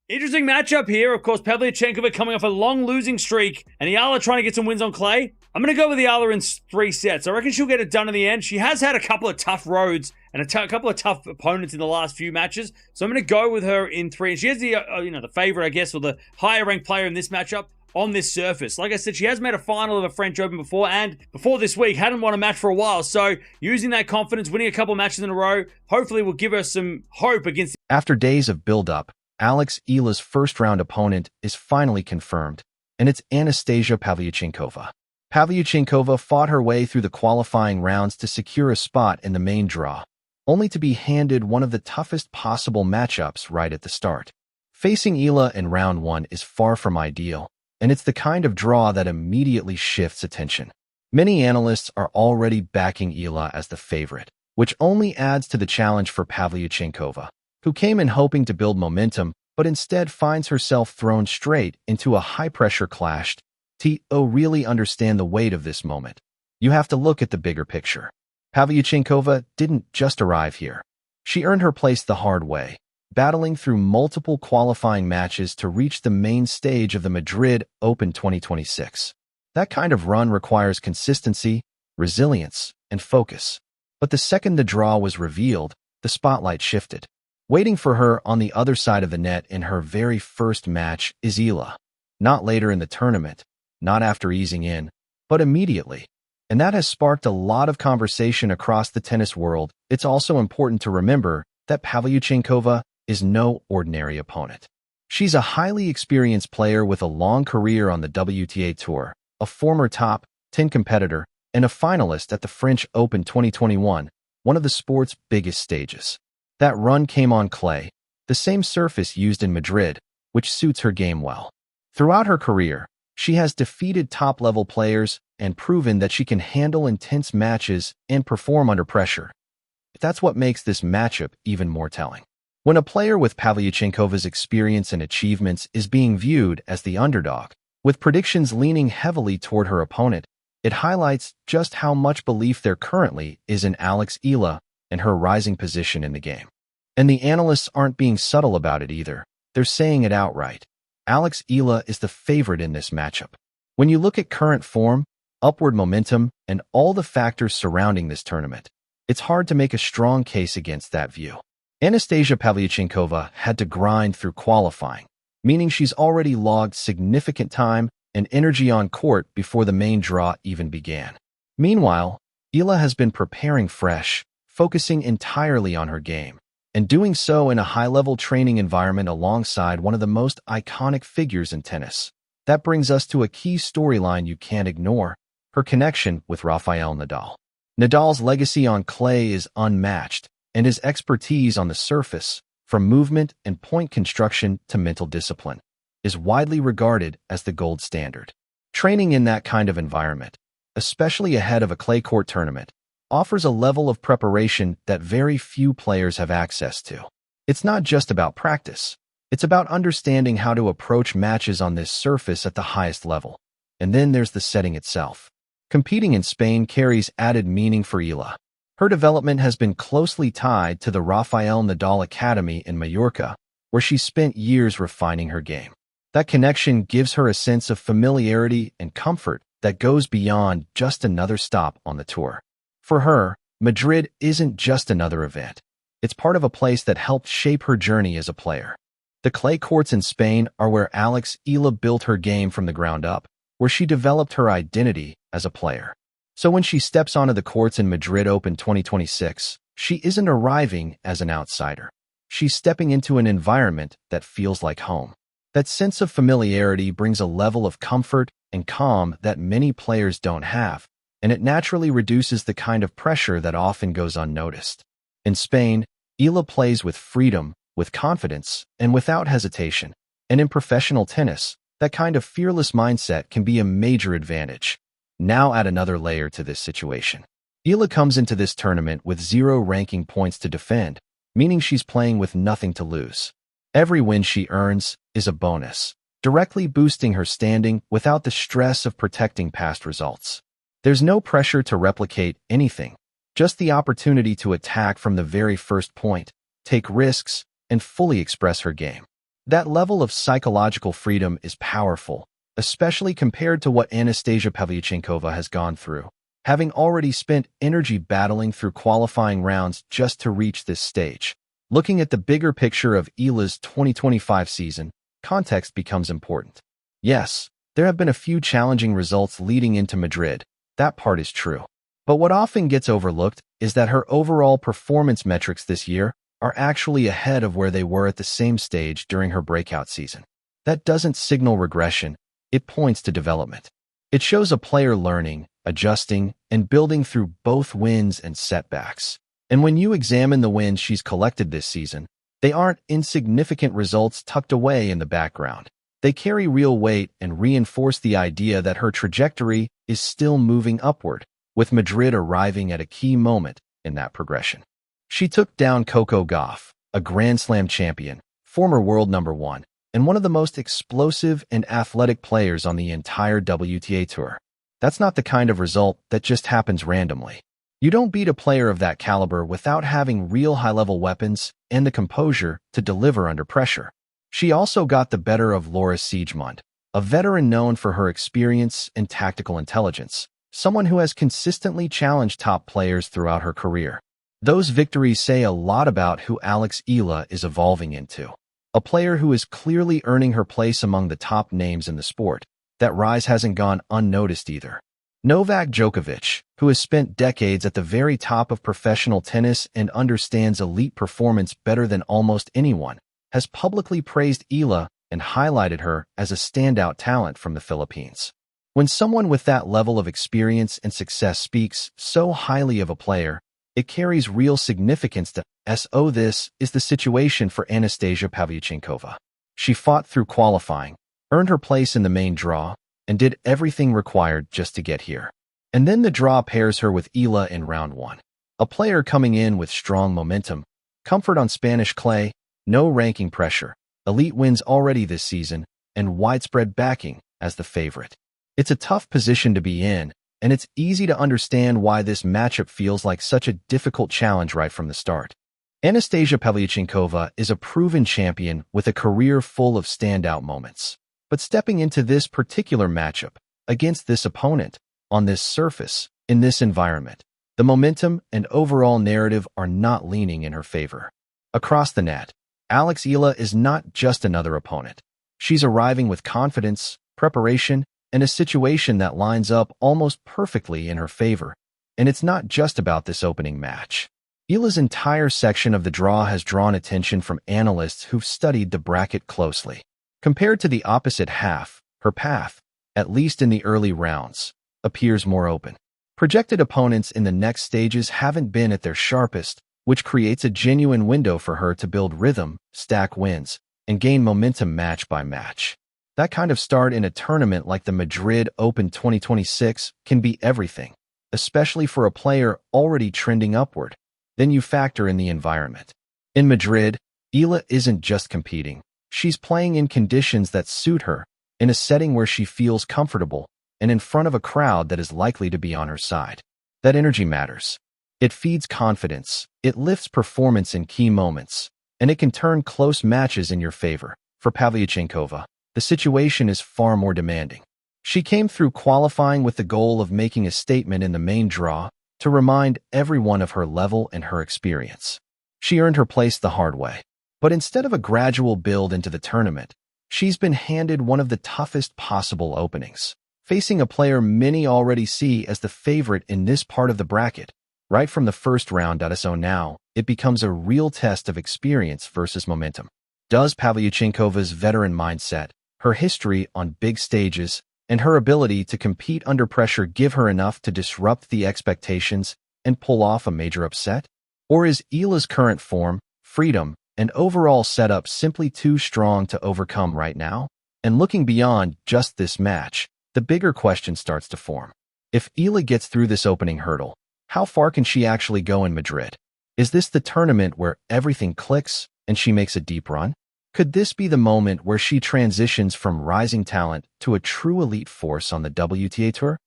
Interesting matchup here. Of course, Pavlyuchenkova coming off a long losing streak, and Eala trying to get some wins on clay. I'm going to go with Eala in 3 sets. I reckon she'll get it done in the end. She has had a couple of tough roads and a couple of tough opponents in the last few matches, so I'm going to go with her in 3. And she has the the favorite, I guess, or the higher ranked player in this matchup on this surface. Like I said, she has made a final of a French Open before, and before this week, hadn't won a match for a while. So using that confidence, winning a couple matches in a row, hopefully will give her some hope against. After days of build-up, Alex Eala's first-round opponent is finally confirmed, and it's Anastasia Pavlyuchenkova. Pavlyuchenkova fought her way through the qualifying rounds to secure a spot in the main draw, only to be handed one of the toughest possible matchups right at the start. Facing Eala in round 1 is far from ideal, and it's the kind of draw that immediately shifts attention. Many analysts are already backing Eala as the favorite, which only adds to the challenge for Pavlyuchenkova, who came in hoping to build momentum, but instead finds herself thrown straight into a high-pressure clash. To really understand the weight of this moment, you have to look at the bigger picture. Pavlyuchenkova didn't just arrive here. She earned her place the hard way, battling through multiple qualifying matches to reach the main stage of the Madrid Open 2026. That kind of run requires consistency, resilience, and focus. But the second the draw was revealed, the spotlight shifted. Waiting for her on the other side of the net in her very first match is Eala. Not later in the tournament, not after easing in, but immediately. And that has sparked a lot of conversation across the tennis world. It's also important to remember that Pavlyuchenkova is no ordinary opponent. She's a highly experienced player with a long career on the WTA Tour, a former top 10 competitor, and a finalist at the French Open 2021, one of the sport's biggest stages. That run came on clay, the same surface used in Madrid, which suits her game well. Throughout her career, she has defeated top-level players and proven that she can handle intense matches and perform under pressure. That's what makes this matchup even more telling. When a player with Pavlyuchenkova's experience and achievements is being viewed as the underdog, with predictions leaning heavily toward her opponent, it highlights just how much belief there currently is in Alex Eala and her rising position in the game. And the analysts aren't being subtle about it either. They're saying it outright. Alex Eala is the favorite in this matchup. When you look at current form, upward momentum, and all the factors surrounding this tournament, it's hard to make a strong case against that view. Anastasia Pavlyuchenkova had to grind through qualifying, meaning she's already logged significant time and energy on court before the main draw even began. Meanwhile, Eala has been preparing fresh, focusing entirely on her game, and doing so in a high-level training environment alongside one of the most iconic figures in tennis. That brings us to a key storyline you can't ignore, her connection with Rafael Nadal. Nadal's legacy on clay is unmatched, and his expertise on the surface, from movement and point construction to mental discipline, is widely regarded as the gold standard. Training in that kind of environment, especially ahead of a clay court tournament, offers a level of preparation that very few players have access to. It's not just about practice. It's about understanding how to approach matches on this surface at the highest level. And then there's the setting itself. Competing in Spain carries added meaning for Eala. Her development has been closely tied to the Rafael Nadal Academy in Mallorca, where she spent years refining her game. That connection gives her a sense of familiarity and comfort that goes beyond just another stop on the tour. For her, Madrid isn't just another event. It's part of a place that helped shape her journey as a player. The clay courts in Spain are where Alex Eala built her game from the ground up, where she developed her identity as a player. So when she steps onto the courts in Madrid Open 2026, she isn't arriving as an outsider. She's stepping into an environment that feels like home. That sense of familiarity brings a level of comfort and calm that many players don't have, and it naturally reduces the kind of pressure that often goes unnoticed. In Spain, Eala plays with freedom, with confidence, and without hesitation. And in professional tennis, that kind of fearless mindset can be a major advantage. Now add another layer to this situation. Eala comes into this tournament with 0 ranking points to defend, meaning she's playing with nothing to lose. Every win she earns is a bonus, directly boosting her standing without the stress of protecting past results. There's no pressure to replicate anything, just the opportunity to attack from the very first point, take risks, and fully express her game. That level of psychological freedom is powerful, especially compared to what Anastasia Pavlyuchenkova has gone through, having already spent energy battling through qualifying rounds just to reach this stage. Looking at the bigger picture of Eala's 2025 season, context becomes important. Yes, there have been a few challenging results leading into Madrid. That part is true. But what often gets overlooked is that her overall performance metrics this year are actually ahead of where they were at the same stage during her breakout season. That doesn't signal regression, it points to development. It shows a player learning, adjusting, and building through both wins and setbacks. And when you examine the wins she's collected this season, they aren't insignificant results tucked away in the background. They carry real weight and reinforce the idea that her trajectory is still moving upward, with Madrid arriving at a key moment in that progression. She took down Coco Gauff, a Grand Slam champion, former world number 1, and one of the most explosive and athletic players on the entire WTA Tour. That's not the kind of result that just happens randomly. You don't beat a player of that caliber without having real high-level weapons and the composure to deliver under pressure. She also got the better of Laura Siegemund, a veteran known for her experience and tactical intelligence, someone who has consistently challenged top players throughout her career. Those victories say a lot about who Alex Eala is evolving into, a player who is clearly earning her place among the top names in the sport. That rise hasn't gone unnoticed either. Novak Djokovic, who has spent decades at the very top of professional tennis and understands elite performance better than almost anyone, has publicly praised Eala and highlighted her as a standout talent from the Philippines. When someone with that level of experience and success speaks so highly of a player, it carries real significance to S.O. This is the situation for Anastasia Pavlyuchenkova. She fought through qualifying, earned her place in the main draw, and did everything required just to get here. And then the draw pairs her with Eala in round 1. A player coming in with strong momentum, comfort on Spanish clay, no ranking pressure, elite wins already this season, and widespread backing as the favorite. It's a tough position to be in, and it's easy to understand why this matchup feels like such a difficult challenge right from the start. Anastasia Pavlyuchenkova is a proven champion with a career full of standout moments. But stepping into this particular matchup, against this opponent, on this surface, in this environment, the momentum and overall narrative are not leaning in her favor. Across the net, Alex Eala is not just another opponent. She's arriving with confidence, preparation, and a situation that lines up almost perfectly in her favor. And it's not just about this opening match. Eala's entire section of the draw has drawn attention from analysts who've studied the bracket closely. Compared to the opposite half, her path, at least in the early rounds, appears more open. Projected opponents in the next stages haven't been at their sharpest, which creates a genuine window for her to build rhythm, stack wins, and gain momentum match by match. That kind of start in a tournament like the Madrid Open 2026 can be everything, especially for a player already trending upward. Then you factor in the environment. In Madrid, Eala isn't just competing. She's playing in conditions that suit her, in a setting where she feels comfortable, and in front of a crowd that is likely to be on her side. That energy matters. It feeds confidence, it lifts performance in key moments, and it can turn close matches in your favor. For Pavlyuchenkova, the situation is far more demanding. She came through qualifying with the goal of making a statement in the main draw to remind everyone of her level and her experience. She earned her place the hard way. But instead of a gradual build into the tournament, she's been handed one of the toughest possible openings, facing a player many already see as the favorite in this part of the bracket. Right from the first round. So now, it becomes a real test of experience versus momentum. Does Pavlyuchenkova's veteran mindset, her history on big stages, and her ability to compete under pressure give her enough to disrupt the expectations and pull off a major upset? Or is Eala's current form, freedom, and overall setup simply too strong to overcome right now? And looking beyond just this match, the bigger question starts to form. If Eala gets through this opening hurdle, how far can she actually go in Madrid? Is this the tournament where everything clicks and she makes a deep run? Could this be the moment where she transitions from rising talent to a true elite force on the WTA Tour?